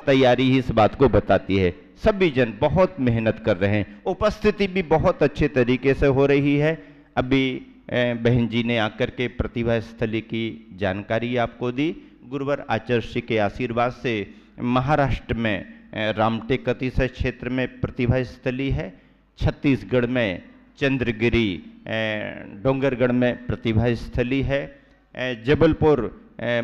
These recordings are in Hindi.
तैयारी ही इस बात को बताती है। सभी जन बहुत मेहनत कर रहे हैं, उपस्थिति भी बहुत अच्छे तरीके से हो रही है। अभी बहन जी ने आकर के प्रतिभा स्थली की जानकारी आपको दी। गुरुवर आचार्य श्री के आशीर्वाद से महाराष्ट्र में रामटेक अतिशय क्षेत्र में प्रतिभा स्थली है, छत्तीसगढ़ में चंद्रगिरी डोंगरगढ़ में प्रतिभा स्थली है, जबलपुर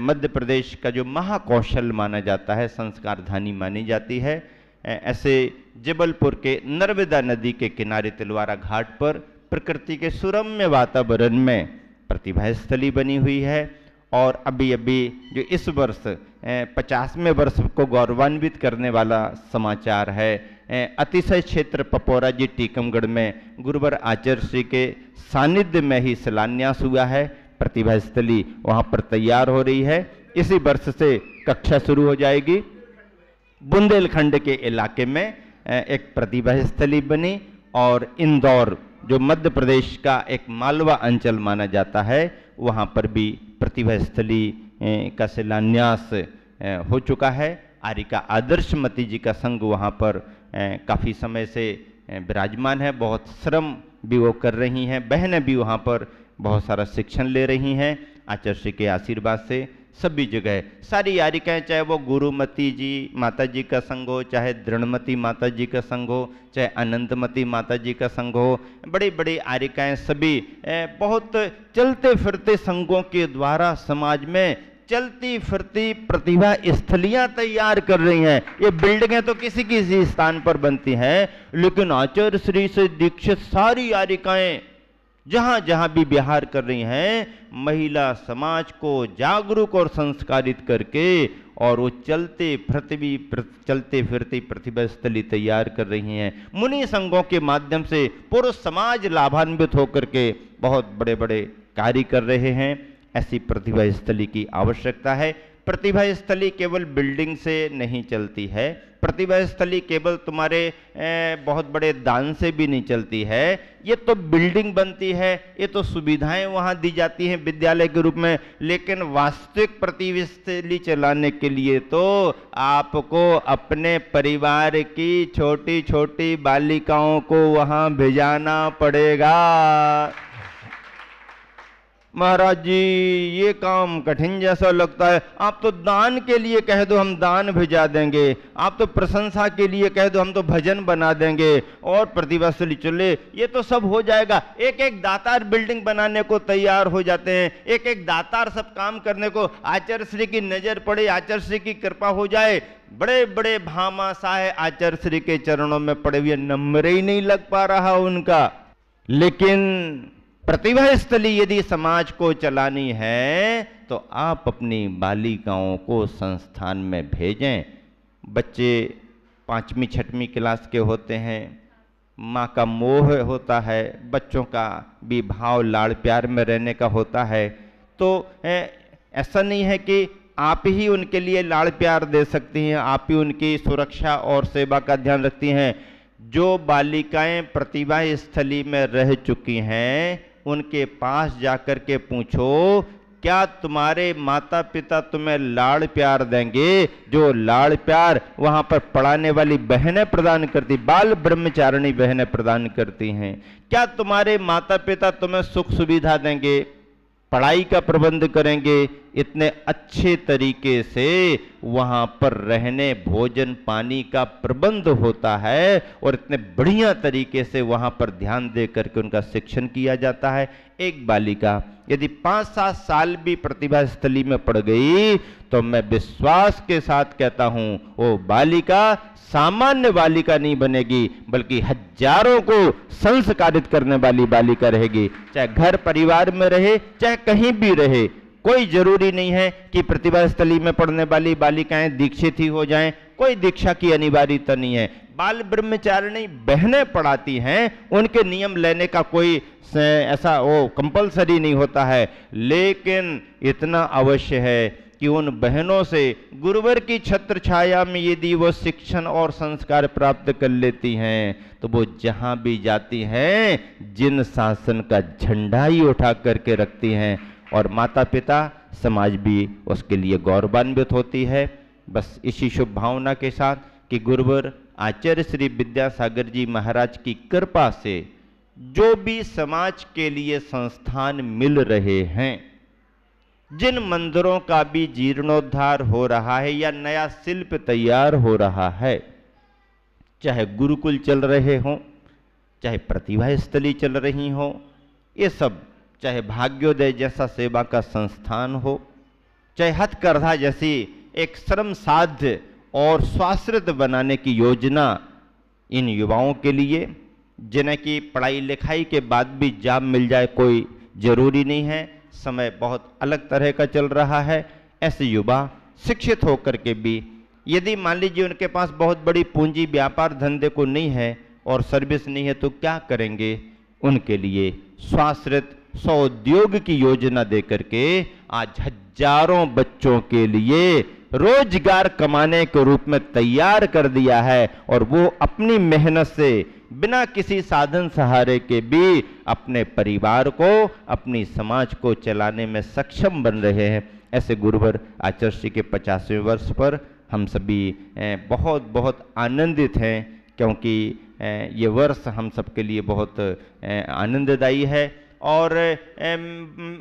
मध्य प्रदेश का जो महाकौशल माना जाता है, संस्कार धानी मानी जाती है, ऐसे जबलपुर के नर्मदा नदी के किनारे तिलवारा घाट पर प्रकृति के सुरम्य वातावरण में प्रतिभा स्थली बनी हुई है। और अभी अभी जो इस वर्ष 50वें वर्ष को गौरवान्वित करने वाला समाचार है, अतिशय क्षेत्र पपौरा जी टीकमगढ़ में गुरुवर आचार्य श्री के सानिध्य में ही शिलान्यास हुआ है। प्रतिभा स्थली वहाँ पर तैयार हो रही है। इसी वर्ष से कक्षा शुरू हो जाएगी। बुंदेलखंड के इलाके में एक प्रतिभा स्थली बनी और इंदौर जो मध्य प्रदेश का एक मालवा अंचल माना जाता है, वहाँ पर भी प्रतिभा स्थली का शिलान्यास हो चुका है। आरिका आदर्शमती जी का संघ वहाँ पर काफ़ी समय से विराजमान है, बहुत श्रम भी वो कर रही हैं, बहनें भी वहाँ पर बहुत सारा शिक्षण ले रही हैं। आचार्य श्री के आशीर्वाद से सभी जगह सारी यारिकाएँ, चाहे वो गुरुमती जी माता जी का संघ हो, चाहे दृढ़मती माता जी का संघ हो, चाहे अनंतमती माता जी का संघ हो, बड़ी बड़ी आरिकाएँ सभी बहुत चलते फिरते संघों के द्वारा समाज में चलती फिरती प्रतिभा स्थलियां तैयार कर रही हैं। ये बिल्डिंगें तो किसी किसी स्थान पर बनती हैं, लेकिन आचार्य श्री से दीक्षित सारी यारिकाएँ जहाँ जहाँ भी विहार कर रही हैं, महिला समाज को जागरूक और संस्कारित करके और वो चलते फिरती प्रतिभा स्थली तैयार कर रही हैं। मुनि संघों के माध्यम से पुरुष समाज लाभान्वित होकर के बहुत बड़े बड़े कार्य कर रहे हैं। ऐसी प्रतिभा स्थली की आवश्यकता है। प्रतिभा स्थली केवल बिल्डिंग से नहीं चलती है, प्रतिभा स्थली केवल तुम्हारे बहुत बड़े दान से भी नहीं चलती है। ये तो बिल्डिंग बनती है, ये तो सुविधाएं वहाँ दी जाती हैं विद्यालय के रूप में, लेकिन वास्तविक प्रतिभा स्थली चलाने के लिए तो आपको अपने परिवार की छोटी छोटी बालिकाओं को वहाँ भेजाना पड़ेगा। महाराज जी ये काम कठिन जैसा लगता है, आप तो दान के लिए कह दो हम दान भिजा देंगे, आप तो प्रशंसा के लिए कह दो हम तो भजन बना देंगे और प्रतिभा स्थली चले, ये तो सब हो जाएगा। एक एक दातार बिल्डिंग बनाने को तैयार हो जाते हैं, एक एक दातार सब काम करने को। आचार्य श्री की नजर पड़े, आचार्य श्री की कृपा हो जाए, बड़े बड़े भामाशाह आचार्य श्री के चरणों में पड़े हुए, नंबर ही नहीं लग पा रहा उनका। लेकिन प्रतिभा स्थली यदि समाज को चलानी है तो आप अपनी बालिकाओं को संस्थान में भेजें। बच्चे 5वीं 6वीं क्लास के होते हैं, माँ का मोह होता है, बच्चों का भी भाव लाड़ प्यार में रहने का होता है। तो ऐसा नहीं है कि आप ही उनके लिए लाड़ प्यार दे सकती हैं, आप ही उनकी सुरक्षा और सेवा का ध्यान रखती हैं। जो बालिकाएं प्रतिभा स्थली में रह चुकी हैं उनके पास जाकर के पूछो, क्या तुम्हारे माता पिता तुम्हें लाड़ प्यार देंगे जो लाड़ प्यार वहां पर पढ़ाने वाली बहनें प्रदान करती, बाल ब्रह्मचारिणी बहनें प्रदान करती हैं? क्या तुम्हारे माता पिता तुम्हें सुख सुविधा देंगे, पढ़ाई का प्रबंध करेंगे, इतने अच्छे तरीके से वहाँ पर रहने भोजन पानी का प्रबंध होता है और इतने बढ़िया तरीके से वहाँ पर ध्यान दे करके उनका शिक्षण किया जाता है। एक बालिका यदि 5-7 साल भी प्रतिभा स्थली में पड़ गई तो मैं विश्वास के साथ कहता हूँ वो बालिका सामान्य बालिका नहीं बनेगी, बल्कि हजारों को संस्कारित करने वाली बालिका रहेगी। चाहे घर परिवार में रहे, चाहे कहीं भी रहे, कोई जरूरी नहीं है कि प्रतिभा स्थली में पढ़ने वाली बालिकाएं दीक्षित ही हो जाएं, कोई दीक्षा की अनिवार्यता नहीं है। बाल ब्रह्मचारिणी बहनें पढ़ाती हैं, उनके नियम लेने का कोई ऐसा वो कंपलसरी नहीं होता है, लेकिन इतना अवश्य है कि उन बहनों से गुरुवर की छत्र छाया में यदि वो शिक्षण और संस्कार प्राप्त कर लेती हैं तो वो जहाँ भी जाती हैं जिन शासन का झंडा ही उठा करके रखती हैं और माता पिता समाज भी उसके लिए गौरवान्वित होती है। बस इसी शुभ भावना के साथ कि गुरुवर आचार्य श्री विद्यासागर जी महाराज की कृपा से जो भी समाज के लिए संस्थान मिल रहे हैं, जिन मंदिरों का भी जीर्णोद्धार हो रहा है या नया शिल्प तैयार हो रहा है, चाहे गुरुकुल चल रहे हों, चाहे प्रतिभा स्थली चल रही हो, ये सब, चाहे भाग्योदय जैसा सेवा का संस्थान हो, चाहे हथकरघा जैसी एक श्रम साध्य और स्वाश्रित बनाने की योजना इन युवाओं के लिए, जिन्हें कि पढ़ाई लिखाई के बाद भी जॉब मिल जाए कोई जरूरी नहीं है, समय बहुत अलग तरह का चल रहा है। ऐसे युवा शिक्षित होकर के भी यदि मान लीजिए उनके पास बहुत बड़ी पूंजी व्यापार धंधे को नहीं है और सर्विस नहीं है तो क्या करेंगे, उनके लिए स्वाश्रित स्वउद्योग की योजना देकर के आज हजारों बच्चों के लिए रोजगार कमाने के रूप में तैयार कर दिया है और वो अपनी मेहनत से बिना किसी साधन सहारे के भी अपने परिवार को, अपनी समाज को चलाने में सक्षम बन रहे हैं। ऐसे गुरुवर आचार्य श्री के 50वें वर्ष पर हम सभी बहुत बहुत आनंदित हैं, क्योंकि ये वर्ष हम सबके लिए बहुत आनंददायी है। और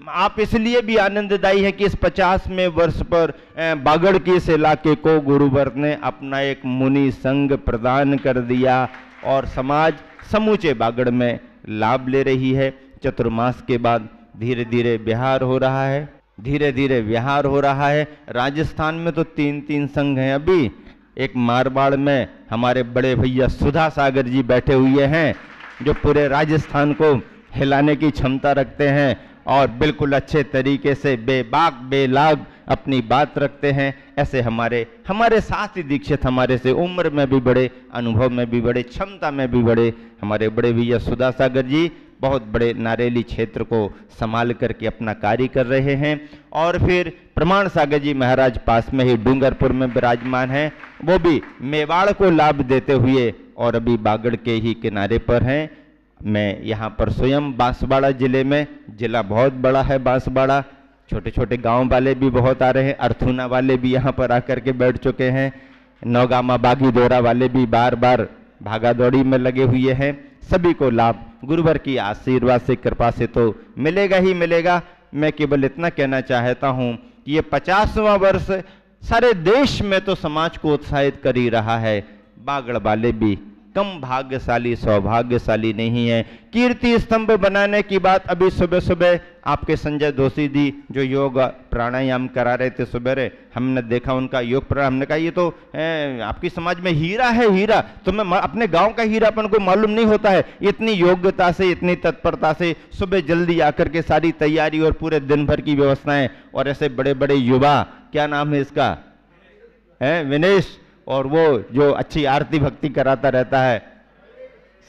आप इसलिए भी आनंददायी है कि इस 50वें वर्ष पर बागड़ के इस इलाके को गुरुवर ने अपना एक मुनि संघ प्रदान कर दिया और समाज समूचे बागड़ में लाभ ले रही है। चतुर्मास के बाद धीरे धीरे विहार हो रहा है, धीरे धीरे विहार हो रहा है। राजस्थान में तो 3-3 संघ हैं। अभी एक मारवाड़ में हमारे बड़े भैया सुधा सागर जी बैठे हुए हैं, जो पूरे राजस्थान को हिलाने की क्षमता रखते हैं और बिल्कुल अच्छे तरीके से बेबाक बेलाग अपनी बात रखते हैं। ऐसे हमारे साथ ही दीक्षित, हमारे से उम्र में भी बड़े, अनुभव में भी बड़े, क्षमता में भी बड़े हमारे बड़े भैया सुधा सागर जी बहुत बड़े नारेली क्षेत्र को संभाल करके अपना कार्य कर रहे हैं। और फिर प्रमाण सागर जी महाराज पास में ही डूंगरपुर में विराजमान हैं, वो भी मेवाड़ को लाभ देते हुए और अभी बागड़ के ही किनारे पर हैं। मैं यहाँ पर स्वयं बांसवाड़ा जिले में, जिला बहुत बड़ा है बांसवाड़ा, छोटे छोटे गांव वाले भी बहुत आ रहे हैं, अर्थुना वाले भी यहाँ पर आकर के बैठ चुके हैं, नौगामा बागी दोरा वाले भी बार बार भागा दौड़ी में लगे हुए हैं। सभी को लाभ गुरुवर की आशीर्वाद से, कृपा से तो मिलेगा ही मिलेगा। मैं केवल इतना कहना चाहता हूँ कि ये 50वां वर्ष सारे देश में तो समाज को उत्साहित कर ही रहा है। बागड़ वाले भी कम भाग्यशाली सौभाग्यशाली नहीं है। कीर्ति स्तंभ बनाने की बात अभी सुबह सुबह आपके संजय दोषी जी जो योग प्राणायाम करा रहे थे सुबह, हमने देखा उनका योग प्राणायाम। हमने कहा ये तो आपकी समाज में हीरा है, हीरा तुम्हें अपने गांव का हीरापन को मालूम नहीं होता है। इतनी योग्यता से, इतनी तत्परता से सुबह जल्दी आकर के सारी तैयारी और पूरे दिन भर की व्यवस्थाएं, और ऐसे बड़े बड़े युवा, क्या नाम है इसका, है विनेश, और वो जो अच्छी आरती भक्ति कराता रहता है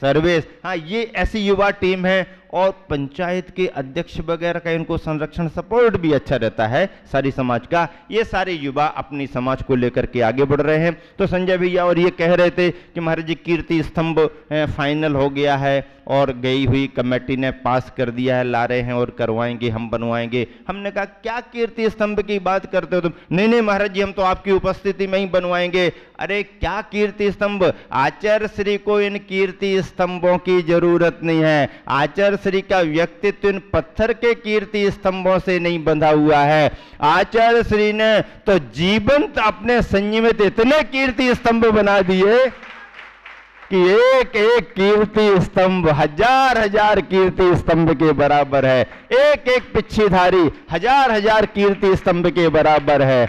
सर्वेश। हाँ, ये ऐसी युवा टीम है और पंचायत के अध्यक्ष वगैरह का इनको संरक्षण सपोर्ट भी अच्छा रहता है सारी समाज का। ये सारे युवा अपनी समाज को लेकर के आगे बढ़ रहे हैं। तो संजय भैया और ये कह रहे थे कि महाराज जी कीर्ति स्तंभ फाइनल हो गया है और गई हुई कमेटी ने पास कर दिया है, ला रहे हैं और करवाएंगे, हम बनवाएंगे। हमने कहा क्या कीर्ति स्तंभ की बात करते हो तुम? नहीं महाराज जी, हम तो आपकी उपस्थिति में ही बनवाएंगे। अरे क्या कीर्ति स्तंभ? आचार्य श्री को इन कीर्ति स्तंभों की जरूरत नहीं है। आचार्य श्री का व्यक्तित्व इन पत्थर के कीर्ति स्तंभों से नहीं बंधा हुआ है। आचार्य श्री ने तो जीवंत अपने संयमित इतने कीर्ति स्तंभ बना दिए कि एक एक कीर्ति स्तंभ हजार हजार कीर्ति स्तंभ के बराबर है। एक एक पिच्छीधारी हजार हजार कीर्ति स्तंभ के बराबर है।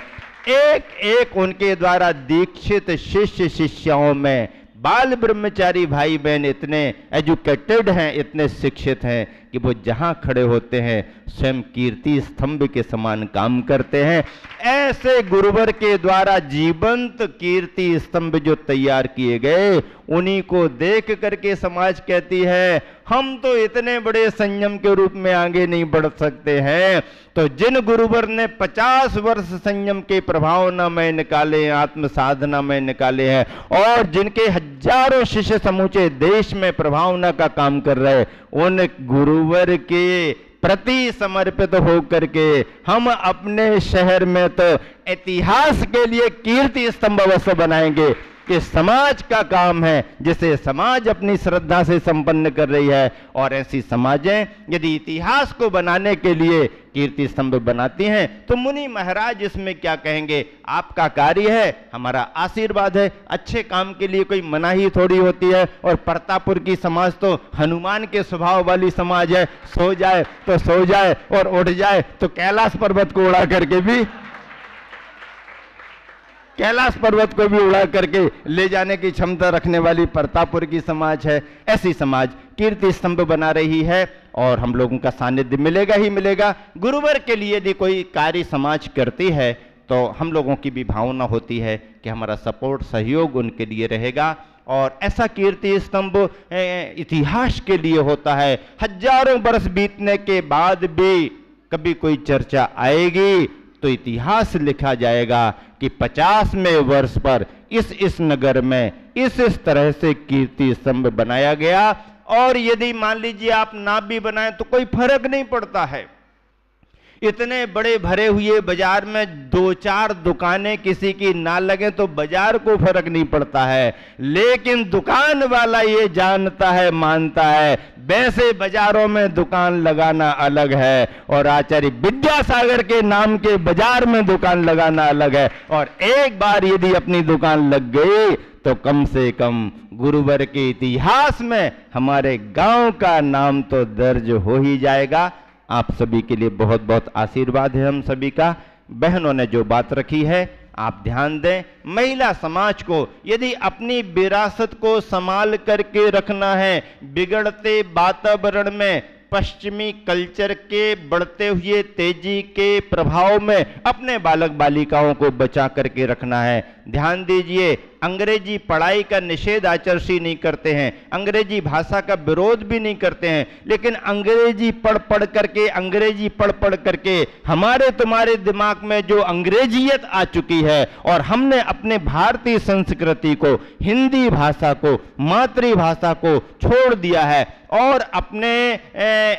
एक एक उनके द्वारा दीक्षित शिष्य शिष्याओं में बाल ब्रह्मचारी भाई बहन इतने एजुकेटेड हैं, इतने शिक्षित हैं कि वो जहां खड़े होते हैं स्वयं कीर्ति स्तंभ के समान काम करते हैं। ऐसे गुरुवर के द्वारा जीवंत कीर्ति स्तंभ जो तैयार किए गए, उन्हीं को देख करके समाज कहती है हम तो इतने बड़े संयम के रूप में आगे नहीं बढ़ सकते हैं। तो जिन गुरुवर ने 50 वर्ष संयम के प्रभावना में निकाले, आत्म साधना में निकाले हैं, और जिनके हजारों शिष्य समूचे देश में प्रभावना का काम कर रहे, उन गुरुवर के प्रति समर्पित होकर के हम अपने शहर में तो इतिहास के लिए कीर्ति स्तंभ अवश्य बनाएंगे कि समाज का काम है जिसे समाज अपनी श्रद्धा से संपन्न कर रही है। और ऐसी समाजें यदि इतिहास को बनाने के लिए कीर्ति स्तंभ बनाती हैं तो मुनि महाराज इसमें क्या कहेंगे? आपका कार्य है, हमारा आशीर्वाद है। अच्छे काम के लिए कोई मनाही थोड़ी होती है। और प्रतापपुर की समाज तो हनुमान के स्वभाव वाली समाज है, सो जाए तो सो जाए और उठ जाए तो कैलाश पर्वत को उड़ा करके भी उड़ा करके ले जाने की क्षमता रखने वाली प्रतापपुर की समाज है। ऐसी समाज कीर्ति स्तंभ बना रही है और हम लोगों का सानिध्य मिलेगा ही मिलेगा। गुरुवर के लिए यदि कोई कार्य समाज करती है तो हम लोगों की भी भावना होती है कि हमारा सपोर्ट सहयोग उनके लिए रहेगा। और ऐसा कीर्ति स्तंभ इतिहास के लिए होता है। हजारों वर्ष बीतने के बाद भी कभी कोई चर्चा आएगी तो इतिहास लिखा जाएगा कि 50वें वर्ष पर इस नगर में इस तरह से कीर्ति स्तंभ बनाया गया। और यदि मान लीजिए आप ना भी बनाए तो कोई फर्क नहीं पड़ता है। इतने बड़े भरे हुए बाजार में 2-4 दुकानें किसी की ना लगे तो बाजार को फर्क नहीं पड़ता है, लेकिन दुकान वाला ये जानता है, मानता है। वैसे बाजारों में दुकान लगाना अलग है और आचार्य विद्यासागर के नाम के बाजार में दुकान लगाना अलग है। और एक बार यदि अपनी दुकान लग गई तो कम से कम गुरुवर के इतिहास में हमारे गांव का नाम तो दर्ज हो ही जाएगा। आप सभी के लिए बहुत बहुत आशीर्वाद है हम सभी का। बहनों ने जो बात रखी है आप ध्यान दें। महिला समाज को यदि अपनी विरासत को संभाल करके रखना है, बिगड़ते वातावरण में पश्चिमी कल्चर के बढ़ते हुए तेजी के प्रभाव में अपने बालक बालिकाओं को बचा करके रखना है। ध्यान दीजिए, अंग्रेजी पढ़ाई का निषेध आचार्य श्री नहीं करते हैं, अंग्रेजी भाषा का विरोध भी नहीं करते हैं, लेकिन अंग्रेजी पढ़ पढ़ करके हमारे तुम्हारे दिमाग में जो अंग्रेजियत आ चुकी है और हमने अपने भारतीय संस्कृति को, हिंदी भाषा को, मातृभाषा को छोड़ दिया है और अपने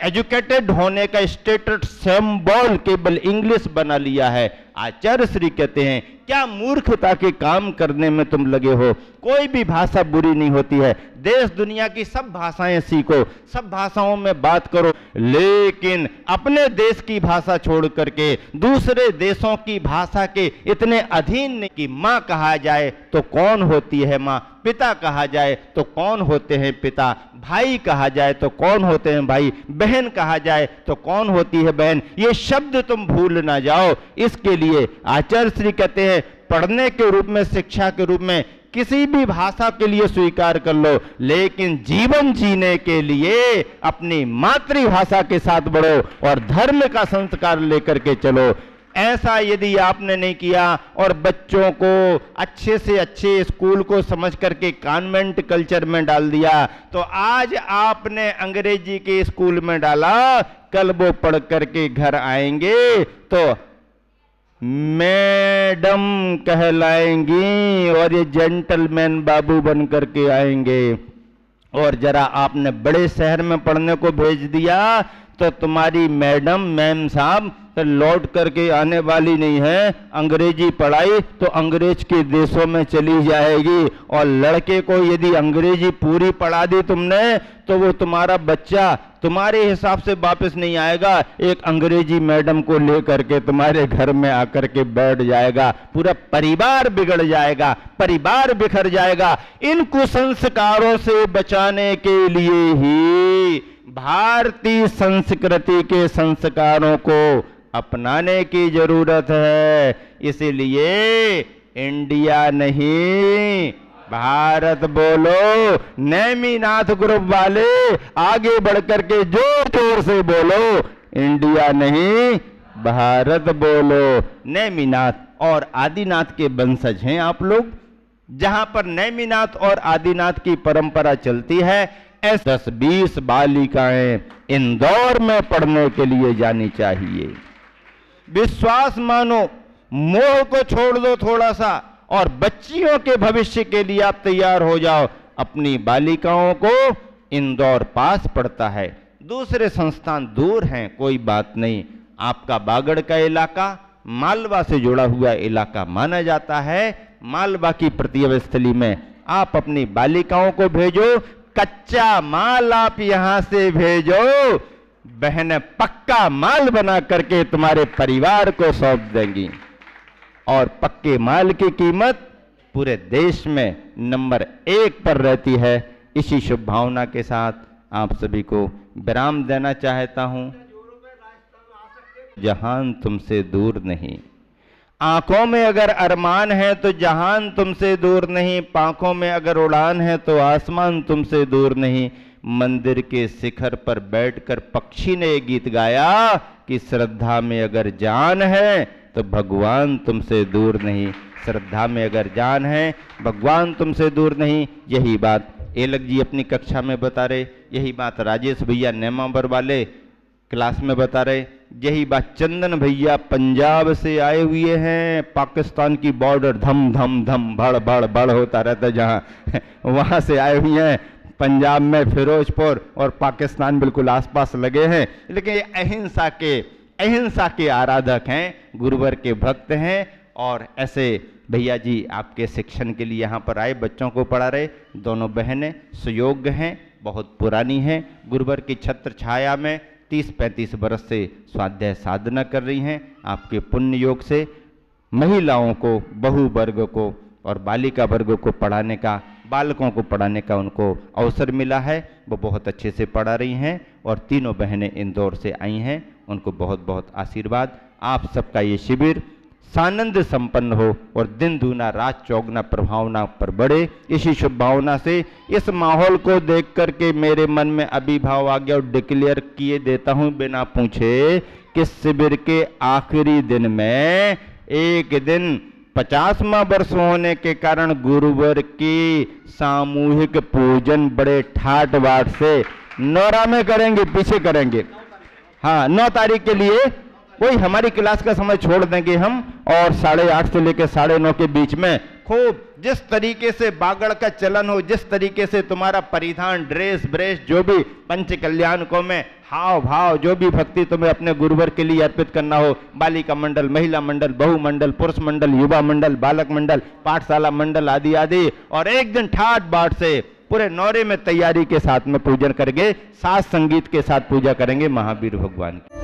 एजुकेटेड होने का स्टेटस सिंबल केवल इंग्लिश बना लिया है। आचार्य श्री कहते हैं क्या मूर्खता के काम करने में तुम लगे हो। कोई भी भाषा बुरी नहीं होती है, देश दुनिया की सब भाषाएं सीखो, सब भाषाओं में बात करो, लेकिन अपने देश की भाषा छोड़ करके दूसरे देशों की भाषा के इतने अधीन नहीं कि माँ कहा जाए तो कौन होती है माँ, पिता कहा जाए तो कौन होते हैं पिता, भाई कहा जाए तो कौन होते हैं भाई, बहन कहा जाए तो कौन होती है बहन। ये शब्द तुम भूल ना जाओ। इसके लिए आचार्य श्री कहते हैं पढ़ने के रूप में, शिक्षा के रूप में किसी भी भाषा के लिए स्वीकार कर लो, लेकिन जीवन जीने के लिए अपनी मातृभाषा के साथ बढ़ो और धर्म का संस्कार लेकर के चलो। ऐसा यदि आपने नहीं किया और बच्चों को अच्छे से अच्छे स्कूल को समझ करके कॉन्वेंट कल्चर में डाल दिया, तो आज आपने अंग्रेजी के स्कूल में डाला, कल वो पढ़ करके घर आएंगे तो मैडम कहलाएंगी और ये जेंटलमैन बाबू बन करके आएंगे। और जरा आपने बड़े शहर में पढ़ने को भेज दिया तो तुम्हारी मैडम, मैम साहब तो लौट करके आने वाली नहीं है। अंग्रेजी पढ़ाई तो अंग्रेज के देशों में चली जाएगी। और लड़के को यदि अंग्रेजी पूरी पढ़ा दी तुमने तो वो तुम्हारा बच्चा तुम्हारे हिसाब से वापस नहीं आएगा, एक अंग्रेजी मैडम को लेकर के तुम्हारे घर में आकर के बैठ जाएगा, पूरा परिवार बिगड़ जाएगा, परिवार बिखर जाएगा। इन कुसंस्कारों से बचाने के लिए ही भारतीय संस्कृति के संस्कारों को अपनाने की जरूरत है। इसीलिए इंडिया नहीं भारत बोलो। नेमिनाथ ग्रुप वाले आगे बढ़कर के जोर जोर से बोलो, इंडिया नहीं भारत बोलो। नेमिनाथ और आदिनाथ के वंशज हैं आप लोग। जहां पर नेमिनाथ और आदिनाथ की परंपरा चलती है, ऐसे 10-20 बालिकाएं इंदौर में पढ़ने के लिए जानी चाहिए। विश्वास मानो, मोह को छोड़ दो थोड़ा सा और बच्चियों के भविष्य के लिए आप तैयार हो जाओ। अपनी बालिकाओं को इंदौर पास पड़ता है, दूसरे संस्थान दूर हैं, कोई बात नहीं। आपका बागड़ का इलाका मालवा से जुड़ा हुआ इलाका माना जाता है। मालवा की प्रतिभा स्थली में आप अपनी बालिकाओं को भेजो, कच्चा माल आप यहां से भेजो, बहन पक्का माल बना करके तुम्हारे परिवार को सौंप देंगी। और पक्के माल की कीमत पूरे देश में नंबर 1 पर रहती है। इसी शुभ भावना के साथ आप सभी को विराम देना चाहता हूं। जहान तुमसे दूर नहीं, आंखों में अगर अरमान है तो जहान तुमसे दूर नहीं, पांखों में अगर उड़ान है तो आसमान तुमसे दूर नहीं। मंदिर के शिखर पर बैठकर पक्षी ने गीत गाया कि श्रद्धा में अगर जान है तो भगवान तुमसे दूर नहीं। श्रद्धा में अगर जान है, भगवान तुमसे दूर नहीं। यही बात एलक जी अपनी कक्षा में बता रहे, यही बात राजेश भैया नेमावर वाले क्लास में बता रहे, यही बात चंदन भैया पंजाब से आए हुए हैं। पाकिस्तान की बॉर्डर धम धम धम भड़ भड़ भड़ होता रहता है जहाँ वहाँ से आए हुए हैं। पंजाब में फिरोजपुर और पाकिस्तान बिल्कुल आसपास लगे हैं, लेकिन ये अहिंसा के आराधक हैं, गुरुवर के भक्त हैं। और ऐसे भैया जी आपके शिक्षण के लिए यहाँ पर आए, बच्चों को पढ़ा रहे। दोनों बहनें सुयोग्य हैं, बहुत पुरानी हैं, गुरुवर की छत्र छाया में 30-35 बरस से स्वाध्याय साधना कर रही हैं। आपके पुण्य योग से महिलाओं को, बहु वर्ग को और बालिका वर्ग को पढ़ाने का, बालकों को पढ़ाने का उनको अवसर मिला है। वो बहुत अच्छे से पढ़ा रही हैं और तीनों बहनें इंदौर से आई हैं, उनको बहुत बहुत आशीर्वाद। आप सबका ये शिविर सानंद संपन्न हो और दिन दूना रात चौगुना प्रभावना पर बढ़े। इसी शुभ भावना से इस माहौल को देख करके मेरे मन में अभिभाव आ गया और डिक्लेयर किए देता हूं बिना पूछे कि शिविर के आखिरी दिन में एक दिन 50वां वर्ष होने के कारण गुरुवर की सामूहिक पूजन बड़े ठाट बाट से नौरा में करेंगे, पीछे करेंगे। हाँ, 9 तारीख के लिए वही हमारी क्लास का समय छोड़ देंगे हम और 8:30 से लेकर 9:30 के बीच में खूब जिस तरीके से बागड़ का चलन हो, जिस तरीके से तुम्हारा परिधान, ड्रेस ब्रेस, जो भी पंच कल्याण को में हाव भाव, जो भी भक्ति तुम्हें अपने गुरुवर के लिए अर्पित करना हो, बालिका मंडल, महिला मंडल, बहु मंडल, पुरुष मंडल, युवा मंडल, बालक मंडल, पाठशाला मंडल आदि आदि, और एक दिन ठाट बाट से पूरे नौरे में तैयारी के साथ में पूजन करेंगे, साज संगीत के साथ पूजा करेंगे महावीर भगवान की।